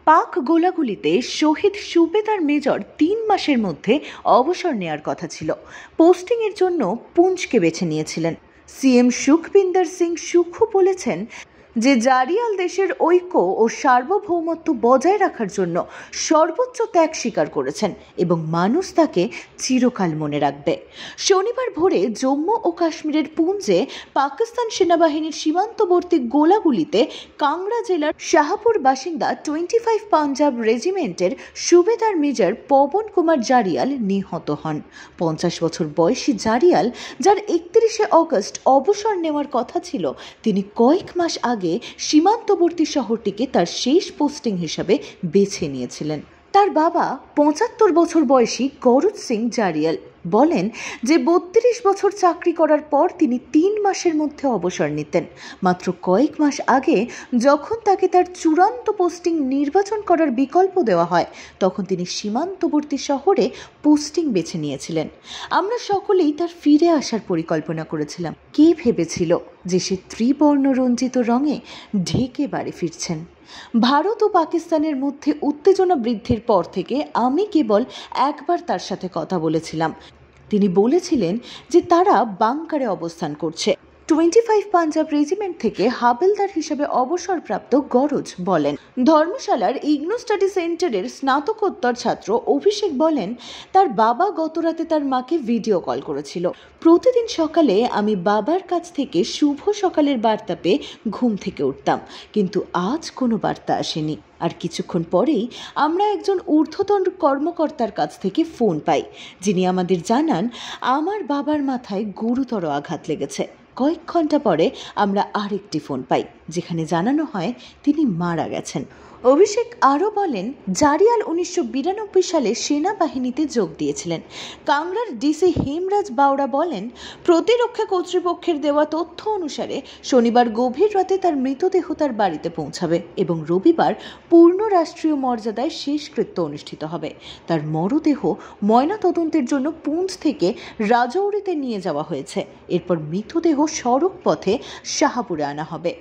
পাক গোলাগুলিতে শহীদ সুবেদার মেজর ৩ মাসের মধ্যে অবসর নেয়ার কথা ছিল। পোস্টিংয়ের জন্য পুঞ্চকে বেছে নিয়েছিলেন। সিএম সুখবিন্দর সিং সুখু বলেছেন যে জারিয়াল দেশের ঐক্য ও সার্বভৌমত্ব বজায় রাখার জন্য সর্বোচ্চ ত্যাগ স্বীকার করেছেন এবং মানুষ তাকে চিরকাল মনে রাখবে। শনিবার ভোরে জম্মু ও কাশ্মীরের পুঞ্চে পাকিস্তান সেনাবাহিনীর সীমান্তবর্তী গোলাগুলিতে কাংড়া জেলার শাহপুর বাসিন্দা 25 পাঞ্জাব রেজিমেন্টের সুবেদার মেজর পবন কুমার জারিয়াল নিহত হন। 50 বছর বয়সী জারিয়াল, যার 31শে অগস্ট অবসর নেওয়ার কথা ছিল, তিনি কয়েক মাস আগে সীমান্তবর্তী শহরটিকে তার শেষ পোস্টিং হিসাবে বেছে নিয়েছিলেন। তার বাবা 75 বছর বয়সী গরজ সিং জারিয়াল বলেন যে 32 বছর চাকরি করার পর তিনি 3 মাসের মধ্যে অবসর নিতেন। মাত্র কয়েক মাস আগে যখন তাকে তার চূড়ান্ত পোস্টিং নির্বাচন করার বিকল্প দেওয়া হয়, তখন তিনি সীমান্তবর্তী শহরে পোস্টিং বেছে নিয়েছিলেন। আমরা সকলেই তার ফিরে আসার পরিকল্পনা করেছিলাম। কে ভেবেছিল যে সে ত্রিবর্ণ রঞ্জিত রঙে ঢেকে বাড়ি ফিরছেন। ভারত ও পাকিস্তানের মধ্যে উত্তেজনা বৃদ্ধির পর থেকে আমি কেবল একবার তার সাথে কথা বলেছিলাম। তিনি বলেছিলেন যে তারা বাংকারে অবস্থান করছে। 25 পাঞ্জাব রেজিমেন্ট থেকে হাবিলদার হিসেবে অবসরপ্রাপ্ত গরজ বলেন। ধর্মশালার ইগনো স্টাডি সেন্টারের স্নাতকোত্তর ছাত্র অভিষেক বলেন, তার বাবা গতরাতে তার মাকে ভিডিও কল করেছিল। প্রতিদিন সকালে আমি বাবার কাছ থেকে শুভ সকালের বার্তা পেয়ে ঘুম থেকে উঠতাম, কিন্তু আজ কোনো বার্তা আসেনি। আর কিছুক্ষণ পরেই আমরা একজন ঊর্ধ্বতন কর্মকর্তার কাছ থেকে ফোন পাই, যিনি আমাদের জানান আমার বাবার মাথায় গুরুতর আঘাত লেগেছে। কয়েক ঘন্টা পরে আমরা আরেকটি ফোন পাই, যেখানে জানানো হয় তিনি মারা গেছেন। অভিষেক আরও বলেন, জারিয়াল 1992 সালে সেনাবাহিনীতে যোগ দিয়েছিলেন। কাংড়ার ডিসি হেমরাজ বাওড়া বলেন, প্রতিরক্ষা কর্তৃপক্ষের দেওয়া তথ্য অনুসারে শনিবার গভীর রাতে তার মৃতদেহ তার বাড়িতে পৌঁছাবে এবং রবিবার পূর্ণ রাষ্ট্রীয় মর্যাদায় শেষকৃত্য অনুষ্ঠিত হবে। তার মরদেহ ময়নাতদন্তের জন্য পুঞ্চ থেকে রাজৌরিতে নিয়ে যাওয়া হয়েছে। এরপর মৃতদেহ সড়ক পথে শাহপুরে আনা হবে।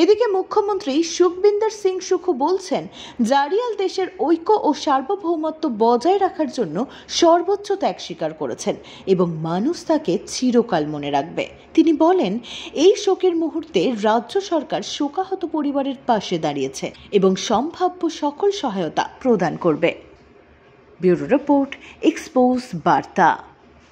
এদিকে মুখ্যমন্ত্রী সুখবিন্দর সিং সুখু বলছেন, জারিয়াল দেশের ঐক্য ও সার্বভৌমত্ব বজায় রাখার জন্য সর্বোচ্চ ত্যাগ স্বীকার করেছেন এবং মানুষ তাকে চিরকাল মনে রাখবে। তিনি বলেন, এই শোকের মুহূর্তে রাজ্য সরকার শোকাহত পরিবারের পাশে দাঁড়িয়েছে এবং সম্ভাব্য সকল সহায়তা প্রদান করবে। ব্যুরো রিপোর্ট, এক্সপোজ বার্তা।